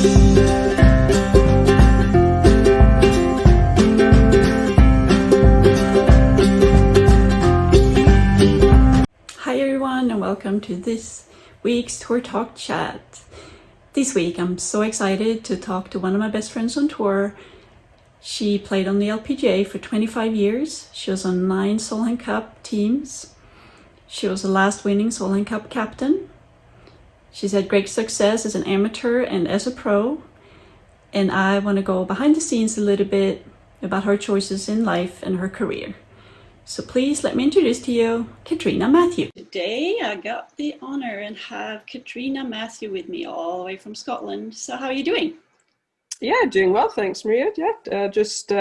Hi everyone, and welcome to this week's Tourtalk Chat. This week I'm so excited to talk to one of my best friends on tour. She played on the LPGA for 25 years. She was on 9 Solheim Cup teams. She was the last winning Solheim Cup captain. She's had great success as an amateur and as a pro. And I want to go behind the scenes a little bit about her choices in life and her career. So please let me introduce to you Catriona Matthew. Today I got the honor and have Catriona Matthew with me all the way from Scotland. So how are you doing? Yeah, doing well, thanks, Maria. Yeah, just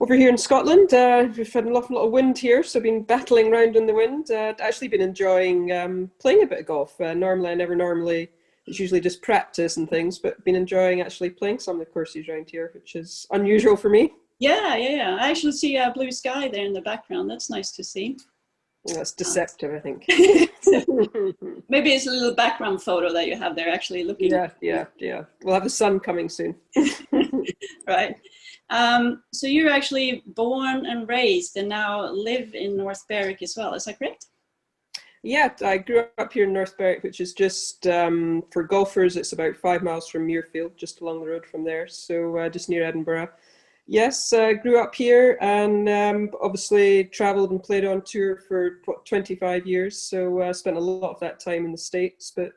over here in Scotland. We've had an awful lot of wind here, so I've been battling around in the wind. Actually been enjoying playing a bit of golf. It's usually just practice and things, but been enjoying actually playing some of the courses around here, which is unusual for me. Yeah. I actually see a blue sky there in the background. That's nice to see. That's deceptive, I think. Maybe it's a little background photo that you have there actually looking. Yeah. We'll have the sun coming soon. Right. So you're actually born and raised and now live in North Berwick as well. Is that correct? Yeah, I grew up here in North Berwick, which is just, for golfers, it's about 5 miles from Muirfield, just along the road from there. So just near Edinburgh. Yes, I grew up here and obviously travelled and played on tour for 25 years. So I spent a lot of that time in the States, but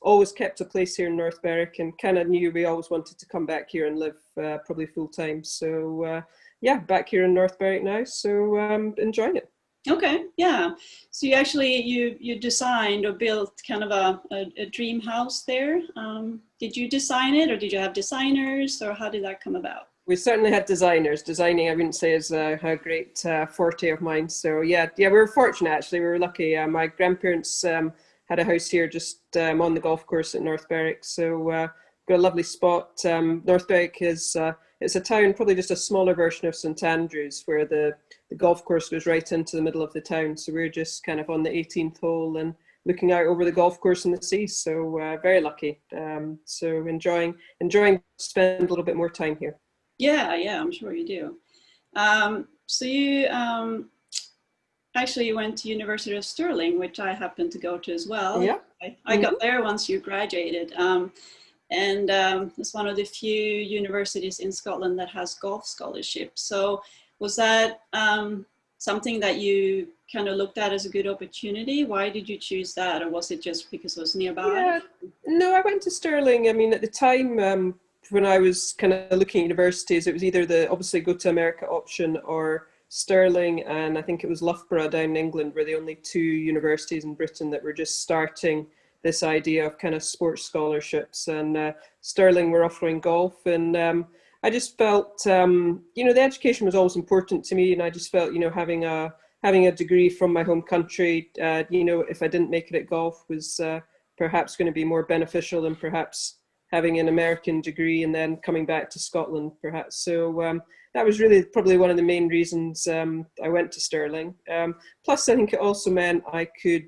always kept a place here in North Berwick and kind of knew we always wanted to come back here and live probably full time. So yeah, back here in North Berwick now, so enjoying it. Okay, yeah. So you actually, you designed or built kind of a dream house there. Did you design it or did you have designers or how did that come about? We certainly had designers. Designing, I wouldn't say is a great forte of mine. So yeah, we were fortunate actually. We were lucky. My grandparents had a house here just on the golf course at North Berwick. So got a lovely spot. North Berwick is it's a town, probably just a smaller version of St Andrews, where the golf course goes right into the middle of the town. So we're just kind of on the 18th hole and looking out over the golf course and the sea. So very lucky. So enjoying to spend a little bit more time here. Yeah, I'm sure you do. So you actually went to University of Stirling, which I happened to go to as well. Yeah. I got there once you graduated. And it's one of the few universities in Scotland that has golf scholarships. So was that something that you kind of looked at as a good opportunity? Why did you choose that? Or was it just because it was nearby? Yeah, no, I went to Stirling. I mean, at the time, when I was kind of looking at universities, it was either the obviously go to America option or Stirling, and I think it was Loughborough down in England were the only 2 universities in Britain that were just starting this idea of kind of sports scholarships, and Stirling were offering golf, and I just felt, the education was always important to me, and I just felt, having a degree from my home country, if I didn't make it at golf was perhaps going to be more beneficial than perhaps having an American degree and then coming back to Scotland, perhaps. So that was really probably one of the main reasons I went to Stirling. Plus, I think it also meant I could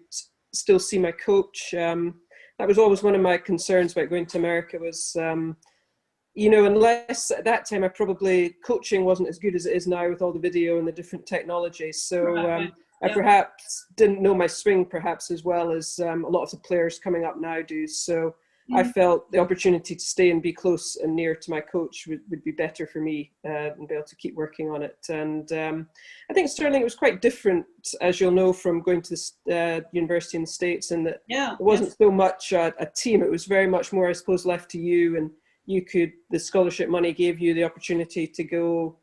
still see my coach. That was always one of my concerns about going to America was, unless at that time coaching wasn't as good as it is now with all the video and the different technologies. So I perhaps didn't know my swing perhaps as well as a lot of the players coming up now do. So I felt the opportunity to stay and be close and near to my coach would be better for me and be able to keep working on it. And I think Stirling, it was quite different, as you'll know, from going to the university in the States, in that it wasn't so much a team. It was very much more, I suppose, left to you, and the scholarship money gave you the opportunity to go,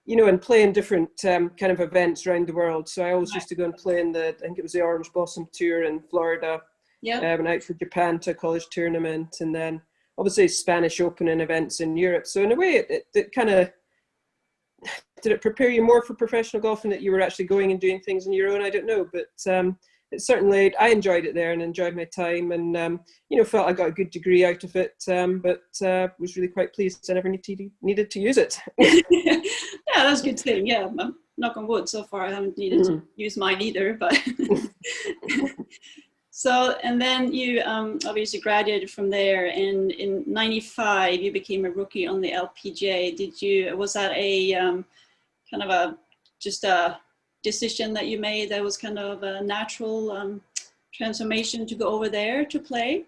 and play in different kind of events around the world. So I always used to go and play in I think it was the Orange Blossom Tour in Florida. Went out for Japan to a college tournament, and then obviously Spanish Open and events in Europe. So in a way, it kind of, did it prepare you more for professional golf in that you were actually going and doing things on your own? I don't know, but it certainly, I enjoyed it there and enjoyed my time, and felt I got a good degree out of it, but was really quite pleased I never needed to use it. Yeah, that's a good thing. Yeah, knock on wood, so far I haven't needed to use mine either, but So, and then you obviously graduated from there, and in '95 you became a rookie on the LPGA. Was that a kind of just a decision that you made that was kind of a natural transformation to go over there to play?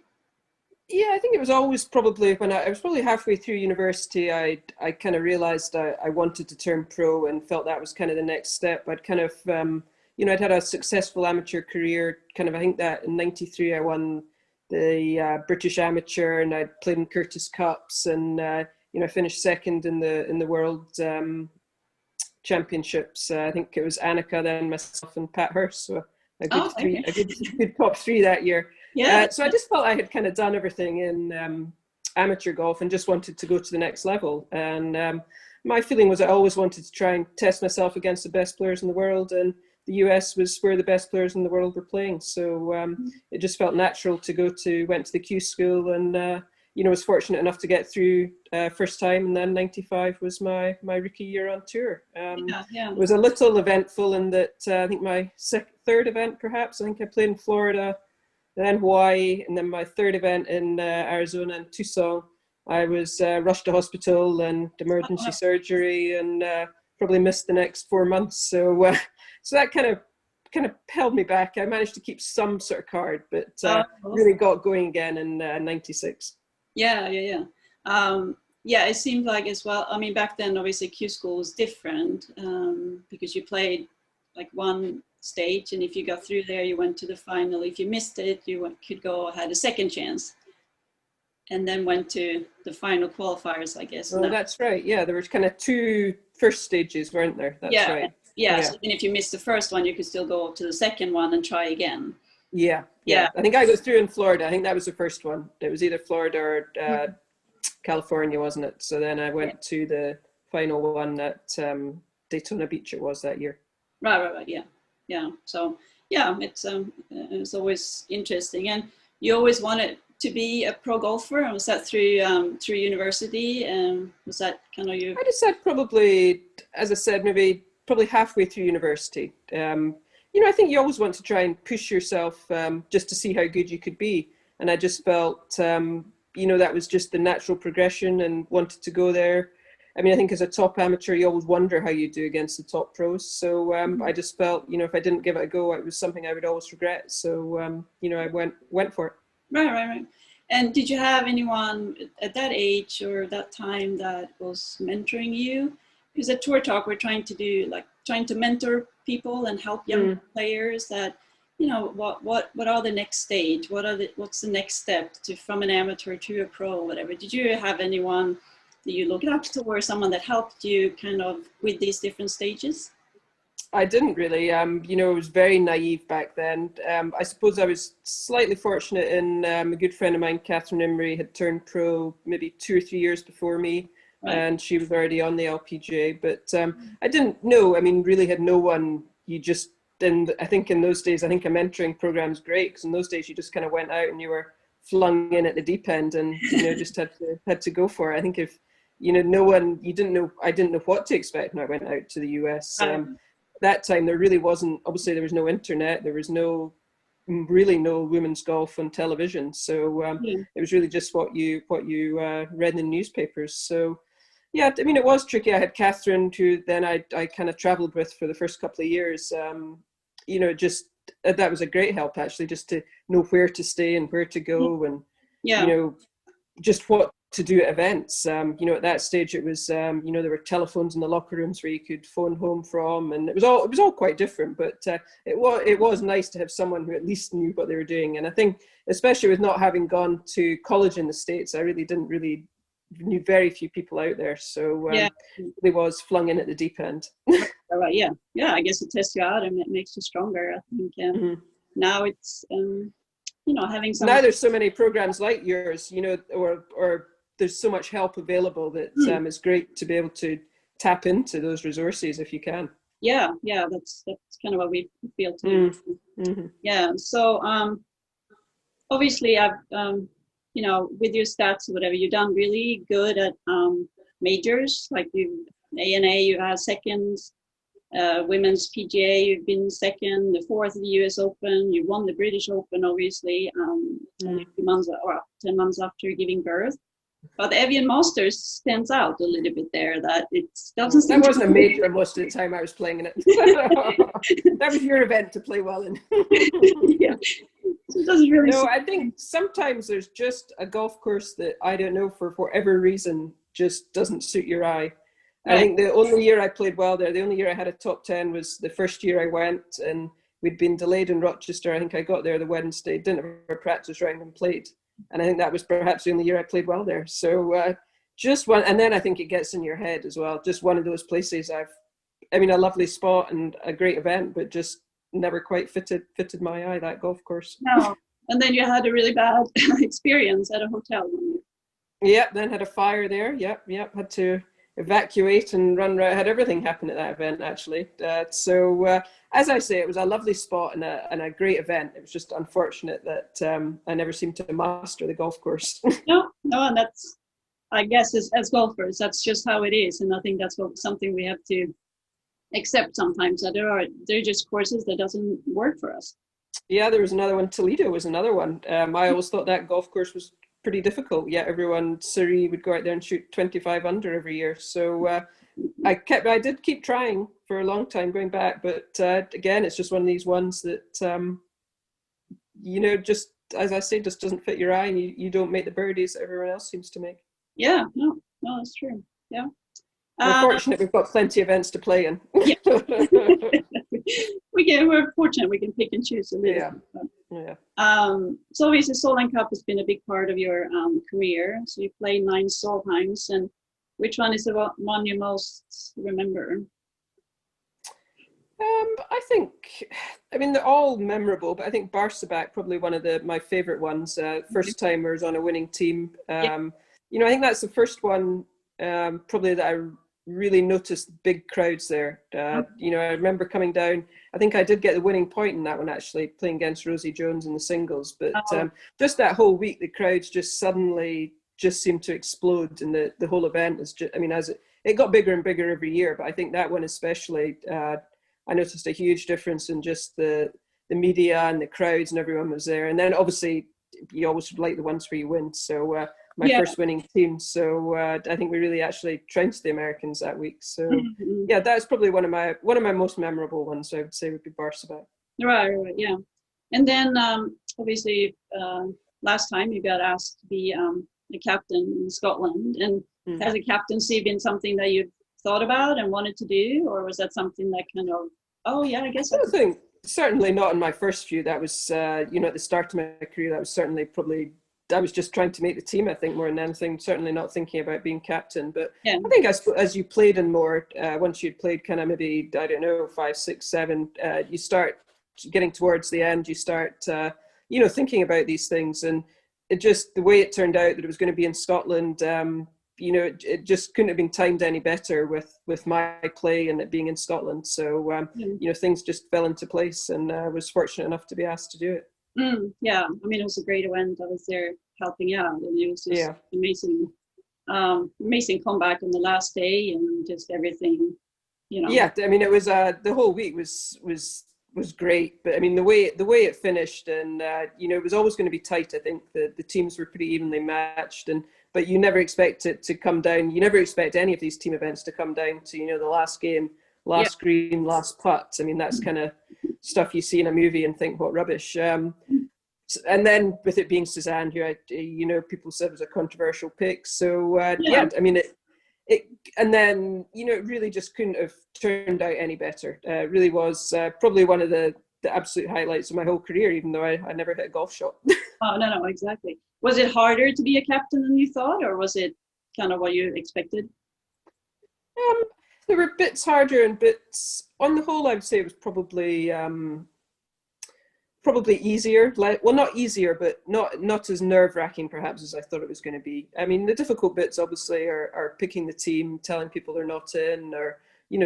Yeah, I think it was always probably when I was probably halfway through university, I kind of realized I wanted to turn pro and felt that was kind of the next step. I'd kind of, I'd had a successful amateur career, kind of, I think that in '93 I won the British Amateur, and I'd played in Curtis Cups, and, I finished second in the World Championships. I think it was Annika, then myself and Pat Hurst, so a good top three that year. Yeah. So I just felt I had kind of done everything in amateur golf and just wanted to go to the next level. And my feeling was I always wanted to try and test myself against the best players in the world, and the US was where the best players in the world were playing. So it just felt natural to went to the Q school, and was fortunate enough to get through first time, and then '95 was my rookie year on tour. It was a little eventful in that I think my third event, perhaps, I think I played in Florida, then Hawaii, and then my third event in Arizona and Tucson, I was rushed to hospital and emergency surgery, and probably missed the next 4 months. So that kind of held me back. I managed to keep some sort of card, but really got going again in '96. Yeah. It seemed like as well. I mean, back then, obviously, Q school was different because you played like one stage, and if you got through there, you went to the final. If you missed it, you had a second chance, and then went to the final qualifiers, I guess. Oh, that's right. Yeah, there was kind of two first stages, weren't there? That's right. Yeah. So, and if you missed the first one, you could still go up to the second one and try again. Yeah. I think I got through in Florida. I think that was the first one. It was either Florida or California, wasn't it? So then I went to the final one at Daytona Beach. It was that year. Right. Yeah. So it's always interesting, and you always wanted to be a pro golfer. And was that through university? Was that kind of you? I just said probably, as I said, maybe probably halfway through university. I think you always want to try and push yourself just to see how good you could be. And I just felt, that was just the natural progression, and wanted to go there. I mean, I think as a top amateur, you always wonder how you do against the top pros. So I just felt, if I didn't give it a go, it was something I would always regret. So, I went for it. Right. And did you have anyone at that age or that time that was mentoring you? Because at Tourtalk, we're trying to mentor people and help young players that, what are the next stage? What's the next step from an amateur to a pro or whatever? Did you have anyone that you looked up to, or someone that helped you kind of with these different stages? I didn't really. I was very naive back then. I suppose I was slightly fortunate in a good friend of mine, Catherine Imrie, had turned pro maybe 2 or 3 years before me. Right. And she was already on the LPGA, but I didn't know. I mean, really had no one. You just didn't. I think in those days, I think a mentoring program is great, because in those days you just kind of went out and you were flung in at the deep end, and just had to go for it. I think if no one, you didn't know. I didn't know what to expect when I went out to the US. That time there really wasn't. Obviously, there was no internet. There was really no women's golf on television. So it was really just what you read in the newspapers. So. Yeah, I mean, it was tricky. I had Catherine, who then I kind of traveled with for the first couple of years. Just that was a great help, actually, just to know where to stay and where to go, and just what to do at events. At that stage, it was there were telephones in the locker rooms where you could phone home from, and it was all quite different. But it was nice to have someone who at least knew what they were doing. And I think, especially with not having gone to college in the States, I knew very few people out there, so they was flung in at the deep end. Right, yeah. I guess it tests you out and it makes you stronger. I think now it's having some. Now there's so many programs like yours, or there's so much help available that it's great to be able to tap into those resources if you can. Yeah, that's kind of what we feel too. Yeah, so obviously I've. With your stats or whatever, you've done really good at majors, like ANA, you had seconds, women's PGA, you've been second, the fourth of the US Open, you won the British Open, obviously, only 2 months or 10 months after giving birth. But the Evian Masters stands out a little bit there, that it doesn't seem that wasn't a major most of the time I was playing in it. That was your event to play well in. Yeah. So it doesn't really. No, I think sometimes there's just a golf course that, I don't know, for whatever reason, just doesn't suit your eye. Right. I think the only year I played well there, the only year I had a top 10 was the first year I went, and we'd been delayed in Rochester. I think I got there the Wednesday, didn't have a practice round and played. And I think that was perhaps the only year I played well there. So just one, and then I think it gets in your head as well. Just one of those places a lovely spot and a great event, but just never quite fitted my eye, that golf course. No, and then you had a really bad experience at a hotel. Yep, then had a fire there. Yep, had to evacuate and run around. Had everything happen at that event, actually. So as I say, it was a lovely spot and a great event. It was just unfortunate that I never seemed to master the golf course. No, and that's, I guess, as golfers, that's just how it is. And I think that's something we have to accept sometimes, that there are just courses that doesn't work for us. Yeah, there was another one. Toledo was another one. I always thought that golf course was pretty difficult. Yeah, Surrey would go out there and shoot 25 under every year. So I did keep trying for a long time going back, but again, it's just one of these ones that just as I say, just doesn't fit your eye, and you don't make the birdies that everyone else seems to make. Yeah, no, that's true. Yeah. We're fortunate we've got plenty of events to play in. Yeah. We're fortunate we can pick and choose a little. Yeah. So obviously Solheim Cup has been a big part of your career. So you played 9 Solheims, and which one is the one you most remember? I think, they're all memorable, but I think Barsabak probably one of my favorite ones. First timers on a winning team. I think that's the first one probably that I really noticed big crowds there. I remember coming down, I think I did get the winning point in that one, actually, playing against Rosie Jones in the singles, but just that whole week, the crowds just suddenly just seemed to explode, and the whole event is just, as it got bigger and bigger every year, but I think that one especially, I noticed a huge difference in just the media and the crowds, and everyone was there. And then obviously you always like the ones where you win, so my first winning team. So I think we really actually trounced the Americans that week. So yeah, that's probably one of my most memorable ones. I would say would be Barsabak. Right, yeah. And then obviously last time you got asked to be the captain in Scotland, and has a captaincy been something that you've thought about and wanted to do, or was that something that kind of, I guess I think certainly not in my first few. That was at the start of my career, that was certainly probably, I was just trying to make the team, I think, more than anything. Certainly not thinking about being captain. But I think as you played in more, once you'd played kind of maybe, 5, 6, 7, you start getting towards the end, you start, thinking about these things. And it just, the way it turned out that it was going to be in Scotland, it just couldn't have been timed any better with my play and it being in Scotland. So, things just fell into place, and I was fortunate enough to be asked to do it. Yeah, it was a great event. I was there helping out, and it was just amazing comeback on the last day, and just everything, Yeah, it was the whole week was great, but the way it finished, and it was always going to be tight. I think the teams were pretty evenly matched, but you never expect it to come down. You never expect any of these team events to come down to the last game, last green, last putt. That's kind of stuff you see in a movie and think, what rubbish. And then with it being Suzanne, who people said was a controversial pick. So it and then it really just couldn't have turned out any better. It really was probably one of the absolute highlights of my whole career, even though I never hit a golf shot. Oh, no, exactly. Was it harder to be a captain than you thought, or was it kind of what you expected? There were bits harder and bits, on the whole, I would say it was probably easier. Not easier, but not as nerve-wracking perhaps as I thought it was going to be. The difficult bits obviously are picking the team, telling people they're not in, or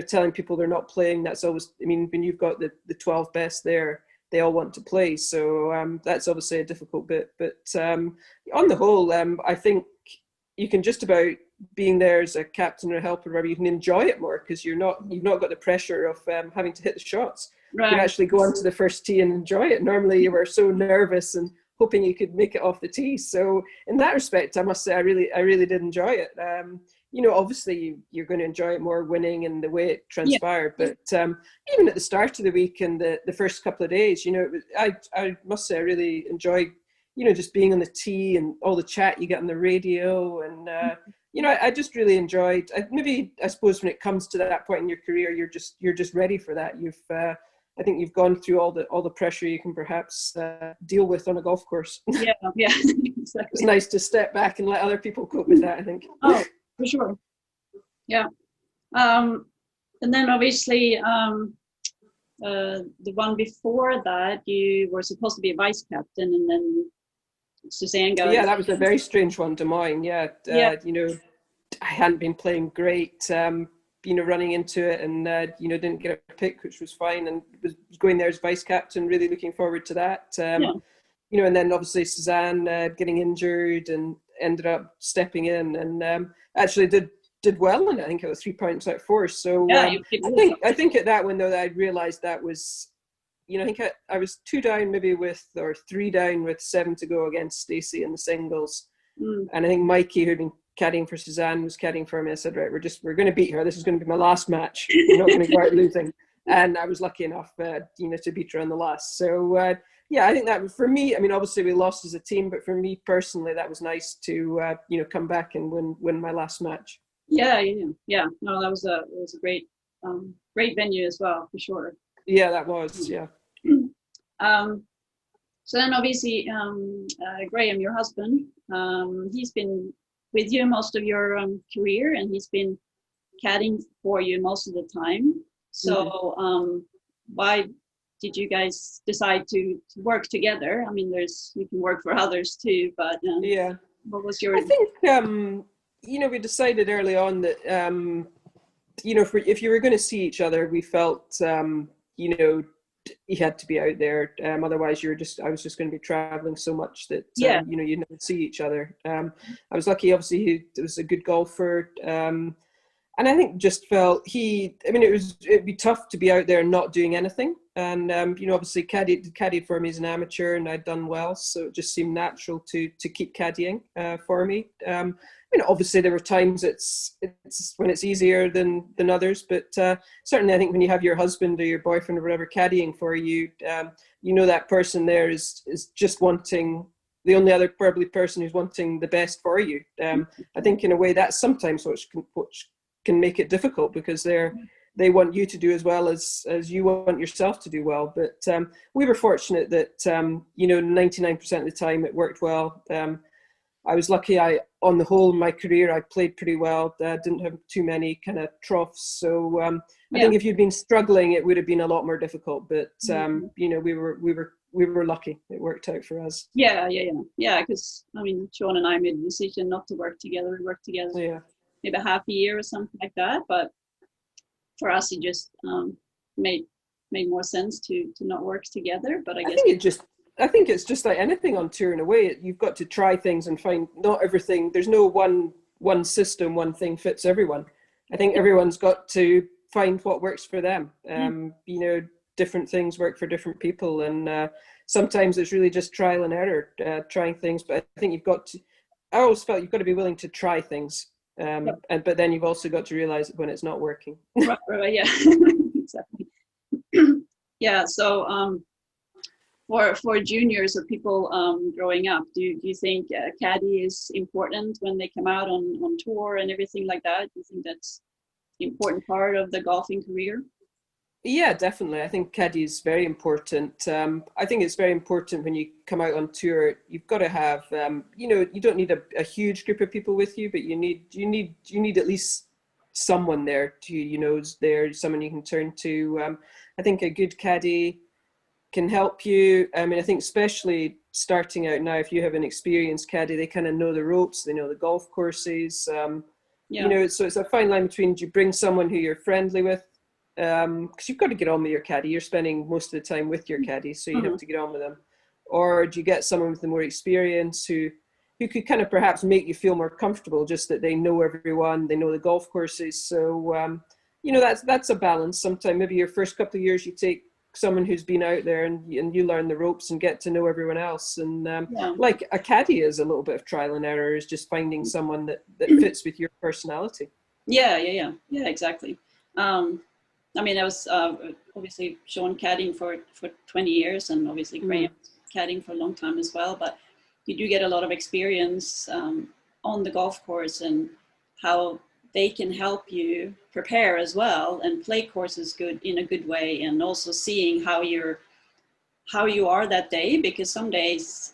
telling people they're not playing. That's always, when you've got the 12 best there, they all want to play. So that's obviously a difficult bit. But on the whole, I think you can just about being there as a captain or helper, wherever, you can enjoy it more because you've not got the pressure of having to hit the shots. Right. You can actually go onto the first tee and enjoy it. Normally you were so nervous and hoping you could make it off the tee. So in that respect, I must say I really did enjoy it. Obviously you're going to enjoy it more winning and the way it transpired. Yeah. But even at the start of the week and the first couple of days, I must say I really enjoyed, just being on the tee and all the chat you get on the radio. And, I just really enjoyed, I suppose when it comes to that point in your career, you're just ready for that. I think you've gone through all the pressure you can perhaps deal with on a golf course. Yeah, exactly. It's nice to step back and let other people cope with that, I think. Oh, for sure. Yeah. And then obviously the one before that, you were supposed to be a vice captain, and then Suzanne got... Yeah, that was a very strange one, Des Moines. Yeah. I hadn't been playing great. Running into it and, didn't get a pick, which was fine, and was going there as vice captain, really looking forward to that. And then obviously Suzanne getting injured and ended up stepping in and actually did well, and I think it was 3 points out of 4. So I think at that one though, that I realised that was, I think I was 2 down or 3 down with 7 to go against Stacey in the singles. And I think Mikey, who'd been caddying for Suzanne, was caddying for me. I said, right, we're going to beat her. This is going to be my last match. We're not going to go out losing. And I was lucky enough, to beat her on the last. So I think that for me, obviously we lost as a team, but for me personally, that was nice to, come back and win my last match. Yeah. No, it was a great venue as well, for sure. Yeah, that was, yeah. So then obviously, Graham, your husband, he's been with you most of your career, and he's been caddying for you most of the time. So why did you guys decide to work together? You can work for others too, but what was your... I think, we decided early on that, if you were going to see each other, we felt, you had to be out there. Otherwise, I was just going to be traveling so much that, you'd never see each other. I was lucky, obviously, he was a good golfer. And I think just felt it'd be tough to be out there and not doing anything. And, obviously caddied for me as an amateur, and I'd done well. So it just seemed natural to keep caddying for me. Obviously there were times it's when it's easier than others, but certainly I think when you have your husband or your boyfriend or whatever caddying for you, that person there is just wanting, the only other probably person who's wanting the best for you. I think in a way that's sometimes which can make it difficult, because they want you to do as well as you want yourself to do well. But we were fortunate that 99% of the time it worked well. I was lucky. On the whole, in my career, I played pretty well. Didn't have too many kind of troughs. So I think if you'd been struggling, it would have been a lot more difficult. But we were lucky. It worked out for us. Yeah. Because Sean and I made the decision not to work together. We worked together maybe half a year or something like that. But for us, it just made more sense to not work together. But I think it's just like anything on tour in a way. You've got to try things and find not everything. There's no one system, one thing fits everyone. I think everyone's got to find what works for them. Different things work for different people, and sometimes it's really just trial and error, trying things. But I think I always felt you've got to be willing to try things, but then you've also got to realize when it's not working. Right, yeah, exactly. Yeah, so. For juniors or people growing up, do you think caddy is important when they come out on tour and everything like that? Do you think that's an important part of the golfing career? Yeah, definitely. I think caddy is very important. I think it's very important when you come out on tour. You've got to have, you don't need a huge group of people with you, but you need at least someone there someone you can turn to. I think a good caddy can help you. I think especially starting out now, if you have an experienced caddy, they kind of know the ropes, they know the golf courses. So it's a fine line between, do you bring someone who you're friendly with, because you've got to get on with your caddy. You're spending most of the time with your caddy, so you have to get on with them. Or do you get someone with the more experience who who could kind of perhaps make you feel more comfortable, just that they know everyone, they know the golf courses. So, that's a balance. Sometimes maybe your first couple of years you take someone who's been out there and you learn the ropes and get to know everyone else. And like a caddy is a little bit of trial and error, is just finding someone that fits with your personality. Yeah, exactly. I mean, I was obviously Sean caddying for 20 years, and obviously Graham caddying for a long time as well. But you do get a lot of experience on the golf course, and how they can help you prepare as well and play courses in a good way, and also seeing how you are that day, because some days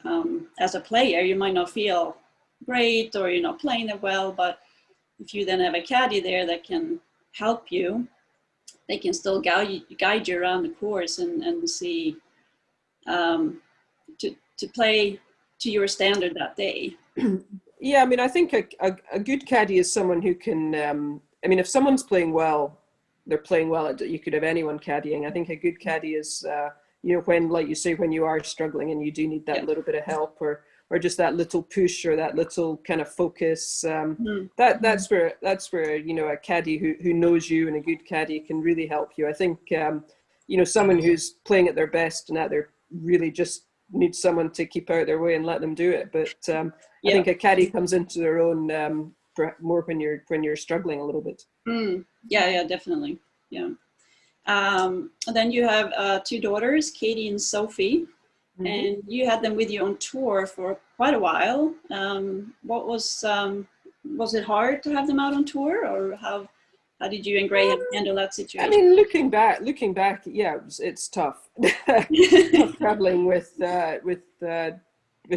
as a player you might not feel great or you're not playing that well, but if you then have a caddy there that can help you, they can still guide you around the course and see to play to your standard that day. Yeah, I mean, I think a good caddy is someone who can, if someone's playing well, they're playing well. You could have anyone caddying. I think a good caddy is, when, like you say, when you are struggling and you do need that little bit of help, or just that little push, or that little kind of focus. That's where a caddy who knows you, and a good caddy can really help you. I think someone who's playing at their best and at their really just needs someone to keep out their way and let them do it. But I think a caddy comes into their own more when you're struggling a little bit. Yeah, definitely. Yeah. And then you have 2 daughters, Katie and Sophie. And you had them with you on tour for quite a while. What was it hard to have them out on tour, or how did you and Graham handle that situation? I mean, looking back, yeah, it's tough. Tough traveling with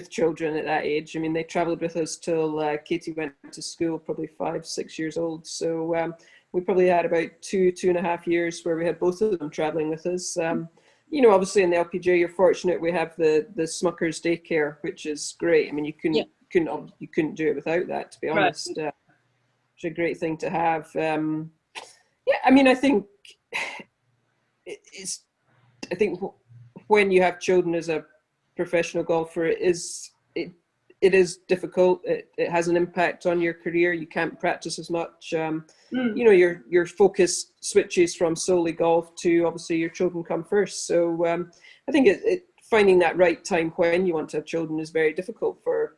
children at that age. I mean, they traveled with us till Katie went to school, probably 5-6 years old. So we probably had about 2.5 years where we had both of them traveling with us. Obviously in the LPGA, you're fortunate we have the Smuckers daycare, which is great. I mean, you couldn't do it without that, to be honest. Right. It's a great thing to have. I think I think when you have children as a professional golfer, it is difficult. It has an impact on your career. You can't practice as much. Your focus switches from solely golf to, obviously, your children come first. So I think finding that right time when you want to have children is very difficult for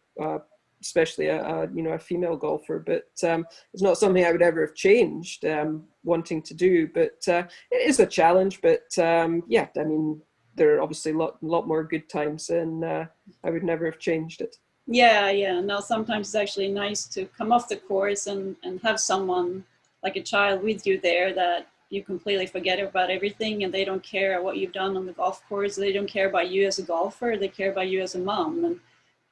especially a female golfer. But it's not something I would ever have changed wanting to do. But it is a challenge. But I mean, there are obviously a lot more good times, and I would never have changed it. Yeah. No, sometimes it's actually nice to come off the course and have someone like a child with you there, that you completely forget about everything, and they don't care what you've done on the golf course. They don't care about you as a golfer. They care about you as a mom, and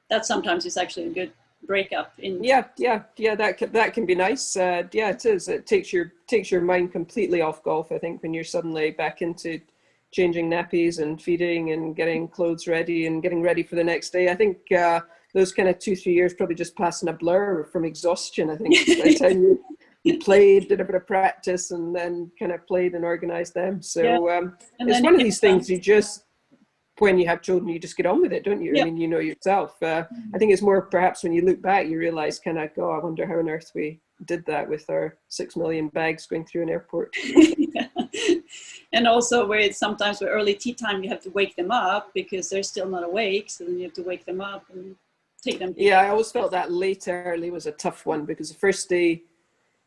that sometimes is actually a good breakup. That can be nice. It is. It takes your mind completely off golf, I think, when you're suddenly back into changing nappies and feeding and getting clothes ready and getting ready for the next day. I think those kind of 2-3 years probably just pass in a blur from exhaustion. I think by the time you played, did a bit of practice, and then kind of played and organized them. So it's one of these things you just, when you have children, you just get on with it, don't you? I mean, you know yourself. I think it's more perhaps when you look back, you realize kind of, I wonder how on earth we did that with our 6 million bags going through an airport. And also where it's sometimes with early tea time, you have to wake them up because they're still not awake. So then you have to wake them up and take them. Yeah, I always felt that late early was a tough one, because the first day,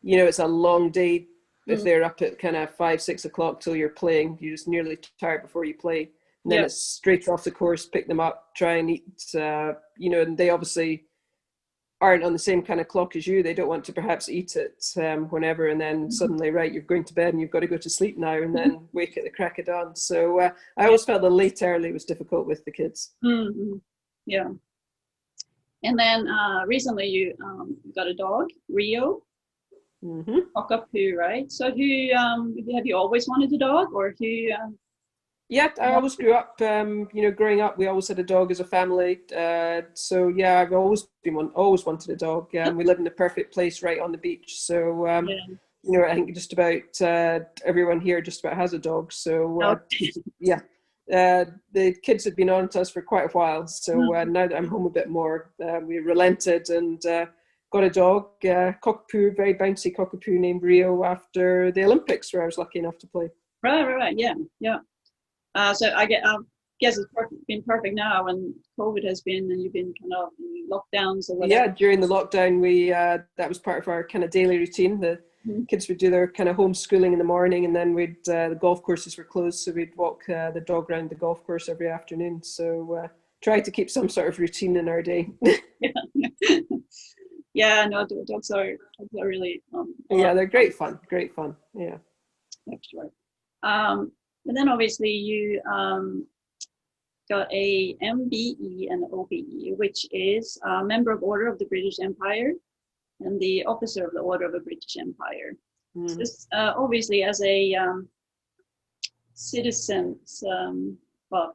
it's a long day. If they're up at kind of 5-6 o'clock till you're playing, you're just nearly tired before you play. And then it's straight off the course, pick them up, try and eat, and they obviously aren't on the same kind of clock as you. They don't want to perhaps eat it whenever, and then suddenly, right, you're going to bed and you've got to go to sleep now, and then wake at the crack of dawn. So I always felt the late early was difficult with the kids. Yeah. And then recently you got a dog, Rio. Cockapoo, right? So who have you always wanted a dog, or who? Yeah, I always grew up, growing up, we always had a dog as a family. So yeah, I've always wanted a dog. We live in the perfect place right on the beach. So, I think just about everyone here just about has a dog. So yeah, the kids had been on to us for quite a while. So now that I'm home a bit more, we relented and got a dog, cockapoo, very bouncy cockapoo named Rio, after the Olympics, where I was lucky enough to play. Right. Yeah. So I guess it's been perfect now when COVID has been and you've been kind of in lockdowns or whatever. Yeah, during the lockdown, we that was part of our kind of daily routine. The kids would do their kind of homeschooling in the morning, and then the golf courses were closed, so we'd walk the dog around the golf course every afternoon. So try to keep some sort of routine in our day. Yeah, no, dogs are really yeah, they're great fun. Yeah, that's right. And then obviously you got a MBE and OBE, which is a member of Order of the British Empire and the officer of the Order of the British Empire. So this, obviously, as a citizen,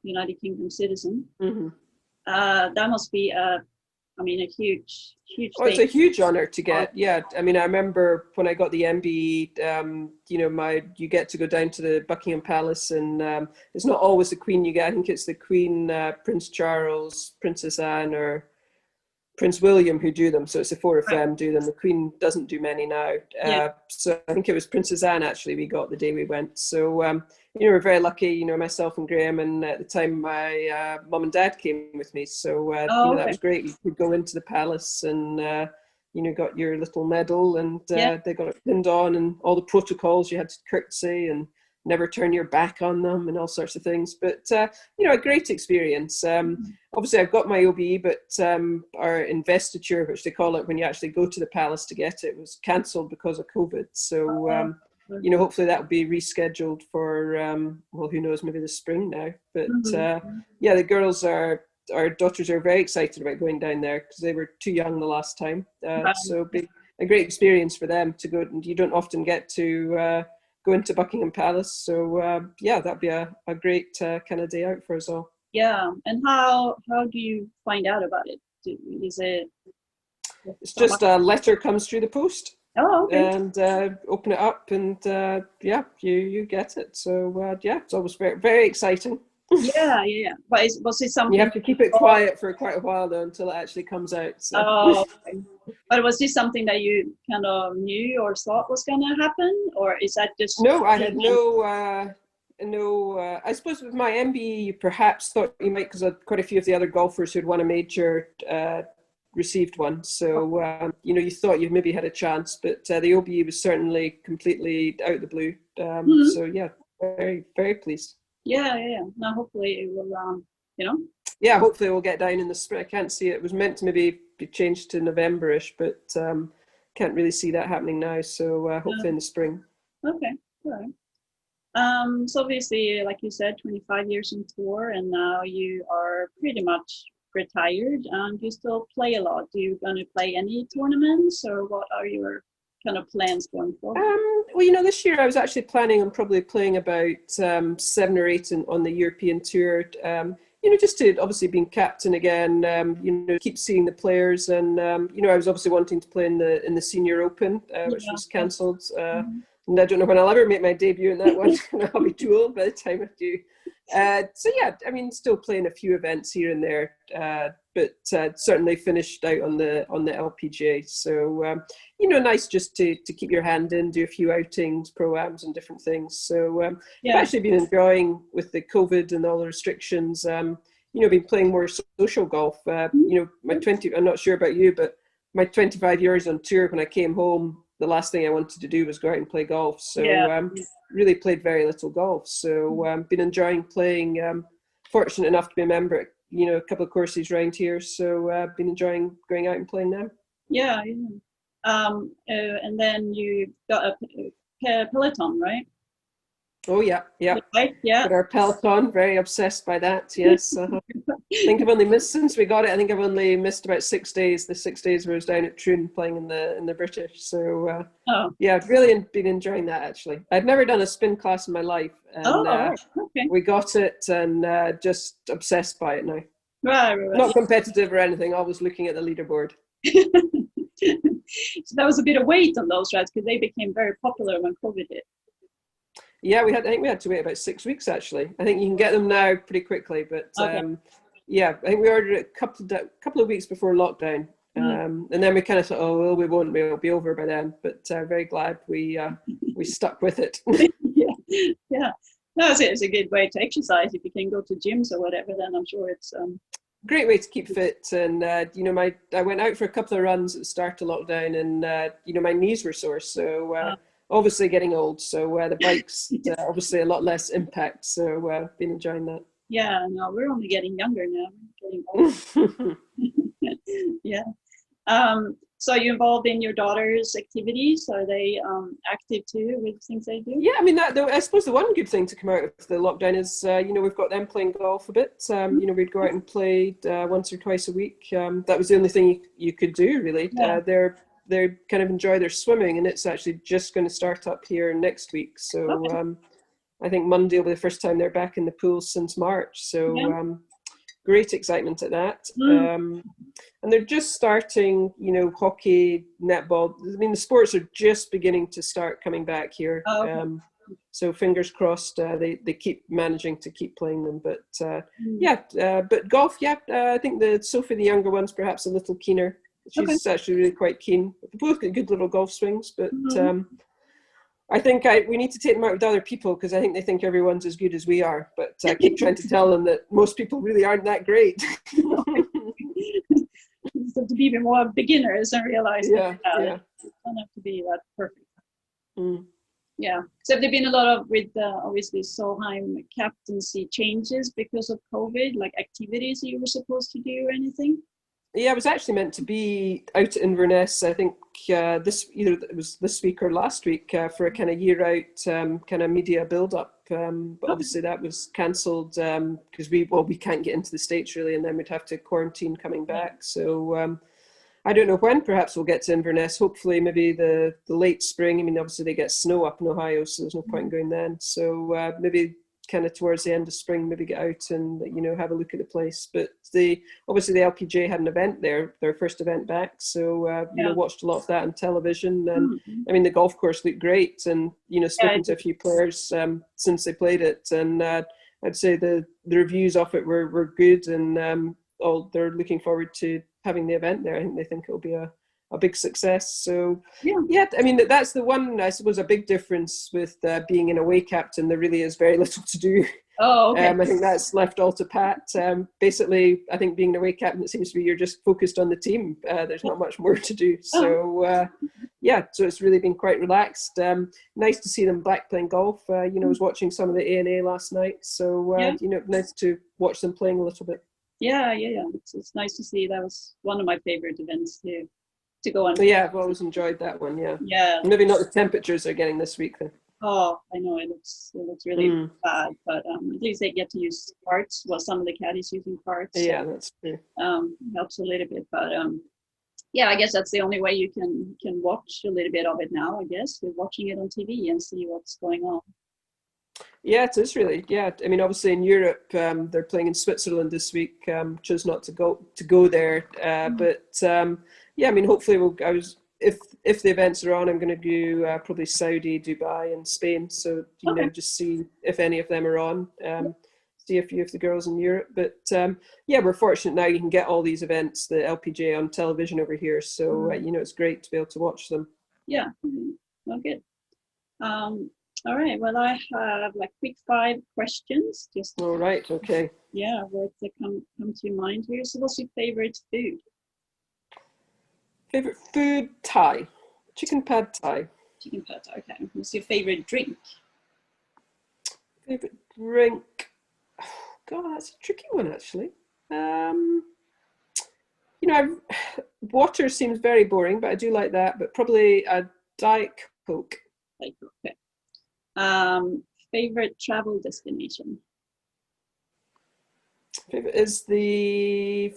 United Kingdom citizen, that must be a huge Oh, it's a huge honor to get. Yeah, I mean, I remember when I got the MBE, you get to go down to the Buckingham Palace, and it's not always the Queen you get. I think it's the Queen, Prince Charles, Princess Anne, or Prince William who do them. So it's the four of them do them. The Queen doesn't do many now. So I think it was Princess Anne actually we got the day we went. So we're very lucky. Myself and Graham, and at the time my mum and dad came with me. So that was great. You could go into the palace and got your little medal, and they got it pinned on, and all the protocols. You had to curtsy and never turn your back on them and all sorts of things. But a great experience. Obviously I've got my OBE, but our investiture, which they call it when you actually go to the palace to get it, was cancelled because of COVID. So hopefully that will be rescheduled for who knows, maybe the spring now. But the girls our daughters are very excited about going down there because they were too young the last time. So it'll be a great experience for them to go. And you don't often get to go into Buckingham Palace. So that'd be a great kind of day out for us all. Yeah, and how do you find out about it? Is it? It's just a letter comes through the post. Oh, okay. And open it up, and you get it. So it's always very, very exciting. Yeah. But was it something? You have to keep it quiet for quite a while though until it actually comes out. So. Oh, okay. But was this something that you kind of knew or thought was going to happen, or is that just? No, I had no. I suppose with my MBE, you perhaps thought you might, because quite a few of the other golfers who'd won a major received one. So you thought you maybe had a chance, but the OBE was certainly completely out of the blue. So yeah, very, very pleased. Yeah. Now hopefully it will, Yeah, hopefully we'll get down in the spring. I can't see it. It was meant to maybe be changed to November-ish, but can't really see that happening now. So hopefully in the spring. Okay, all right. So obviously, like you said, 25 years in tour, and now you are pretty much retired. Do you still play a lot? Do you going to play any tournaments, or what are your kind of plans going forward? Well, this year I was actually planning on probably playing about 7 or 8 on the European tour. Just to obviously being captain again. Keep seeing the players, and I was obviously wanting to play in the Senior Open, which was cancelled. And I don't know when I'll ever make my debut in that one. I'll be too old by the time I do. Still playing a few events here and there, but certainly finished out on the LPGA. So nice just to keep your hand in, do a few outings, pro-ams and different things. So I've actually been enjoying, with the COVID and all the restrictions, been playing more social golf. I'm not sure about you, but my 25 years on tour, when I came home, the last thing I wanted to do was go out and play golf. So really played very little golf. So been enjoying playing. Fortunate enough to be a member at a couple of courses around here. So been enjoying going out and playing now. Yeah. And then you got a peloton, right? Oh yeah. Right? Yeah. Got our peloton, very obsessed by that. Yes. I think I've only missed, since we got it, I think I've only missed about 6 days. The 6 days where I was down at Troon playing in the British. So I've really been enjoying that actually. I'd never done a spin class in my life, and okay. We got it, and just obsessed by it now. Right. Not competitive or anything, always looking at the leaderboard. So that was a bit of weight on those rides because they became very popular when COVID hit. Yeah, I think we had to wait about 6 weeks actually. I think you can get them now pretty quickly, but Okay. yeah, I think we ordered it a couple of weeks before lockdown, and then we kind of thought, oh well, we won't be, it'll be over by then. But very glad we stuck with it. Yeah, yeah. No, it's a good way to exercise. If you can go to gyms or whatever, then I'm sure it's Great way to keep fit, and I went out for a couple of runs at the start of lockdown, and my knees were sore, so obviously getting old, so the bike's obviously a lot less impact, so been enjoying that. yeah. No, we're only getting younger now. We're getting older. Yeah. So you're involved in your daughter's activities? Are they active too with things they do? Yeah, I mean I suppose the one good thing to come out of the lockdown is we've got them playing golf a bit. We'd go out and play once or twice a week. That was the only thing you could do really. Yeah. They're kind of enjoy their swimming, and it's actually just going to start up here next week. So Okay. I think Monday will be the first time they're back in the pool since March. So Yeah. great excitement at that. Mm. And they're just starting, hockey, netball. I mean, the sports are just beginning to start coming back here. Oh, okay. So fingers crossed, they keep managing to keep playing them. But Mm. but golf, I think Sophie, the younger one's perhaps a little keener. Okay. She's actually really quite keen. They both got good little golf swings, but Mhm. I think we need to take them out with other people because I think they think everyone's as good as we are. But I keep trying to tell them that most people really aren't that great. So to be even more beginners and realize Yeah. it don't have to be that perfect. Mm. Yeah. So have there been a lot of with obviously Solheim captaincy changes because of COVID, like activities you were supposed to do or anything? Yeah, I was actually meant to be out at Inverness. I think it was this week or last week for a kind of year out kind of media build up. But Okay. obviously that was cancelled because we can't get into the States really, and then we'd have to quarantine coming back. So I don't know when. Perhaps we'll get to Inverness. Hopefully, maybe the late spring. I mean, obviously they get snow up in Ohio, so there's no point in going then. So maybe kind of towards the end of spring, maybe get out and have a look at the place. But obviously the LPGA had an event there, their first event back. So Yeah. watched a lot of that on television, and Mhm. I mean the golf course looked great, and Yeah, spoken to a few players since they played it, and I'd say the reviews of it were good, and they're looking forward to having the event there. I think they think it'll be a big success. So yeah. yeah, I mean that's the one I suppose a big difference with being an away captain. There really is very little to do. Oh, okay. I think that's left all to Pat. Basically, I think being an away captain, it seems to be you're just focused on the team. There's not much more to do. So so it's really been quite relaxed. Nice to see them back playing golf. I was watching some of the A&A last night, so Yeah. nice to watch them playing a little bit. Yeah. It's nice to see. That was one of my favorite events to go on. So yeah, I've always enjoyed that one. Yeah. Yeah. Maybe not the temperatures they're getting this week then. Oh, I know it looks really bad, but at least they get to use carts. Well, some of the caddies using carts. Yeah, So, that's true. helps a little bit, but yeah, I guess that's the only way you can watch a little bit of it now. I guess with watching it on TV and see what's going on. Yeah, it is really. Yeah, I mean, obviously in Europe, they're playing in Switzerland this week. Chose not to go there, but yeah, I mean, hopefully if the events are on, I'm going to do probably Saudi, Dubai, and Spain. So Okay. just see if any of them are on. See a few of the girls in Europe, but yeah, we're fortunate now. You can get all these events, the LPGA, on television over here. So it's great to be able to watch them. Yeah. Well, good. All right. Well, I have like quick 5 questions. Just All right. Okay. yeah, words that come to your mind here. So, what's your favorite food? Favorite food? Thai. Chicken pad Thai. Chicken pad. Okay. What's your favorite drink? Favorite drink? Oh, God, that's a tricky one actually. Water seems very boring, but I do like that. But probably a Diet Coke. Like, okay. Favorite travel destination? Favorite is the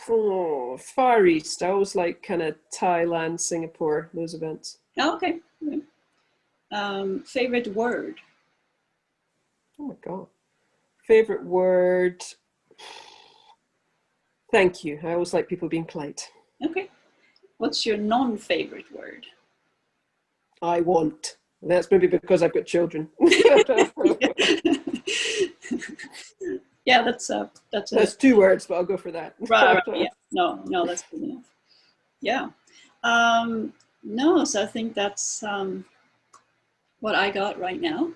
Far East. I always like kind of Thailand, Singapore, those events. Oh, okay. Favorite word? Oh my God. Favorite word? Thank you. I always like people being polite. Okay. What's your non-favorite word? I want. That's maybe because I've got children. Yeah, that's That's 2 words, but I'll go for that. right. Yeah, no, that's good enough. Yeah. No, so I think that's what I got right now.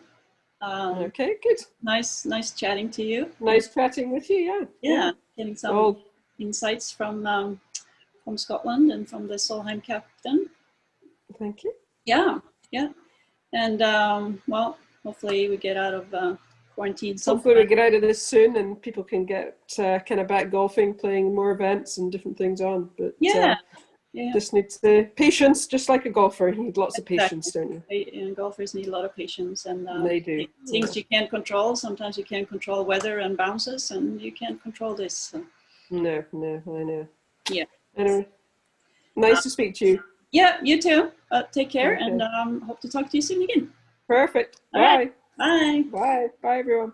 Okay, good. Nice chatting to you. Nice chatting with you. Yeah, getting some insights from Scotland and from the Solheim captain. Thank you. Yeah. And well, hopefully we get out of quarantine sometime. Hopefully we get out of this soon and people can get kind of back golfing, playing more events and different things on. But just needs patience, just like a golfer. You need lots of patience, don't you? And golfers need a lot of patience, and they do. Things you can't control. Sometimes you can't control weather and bounces, and you can't control this. So. No, I know. Yeah. Anyway, nice to speak to you. Yeah, you too. Take care, and hope to talk to you soon again. Perfect. All Bye. Right. Bye. Bye. Bye, everyone.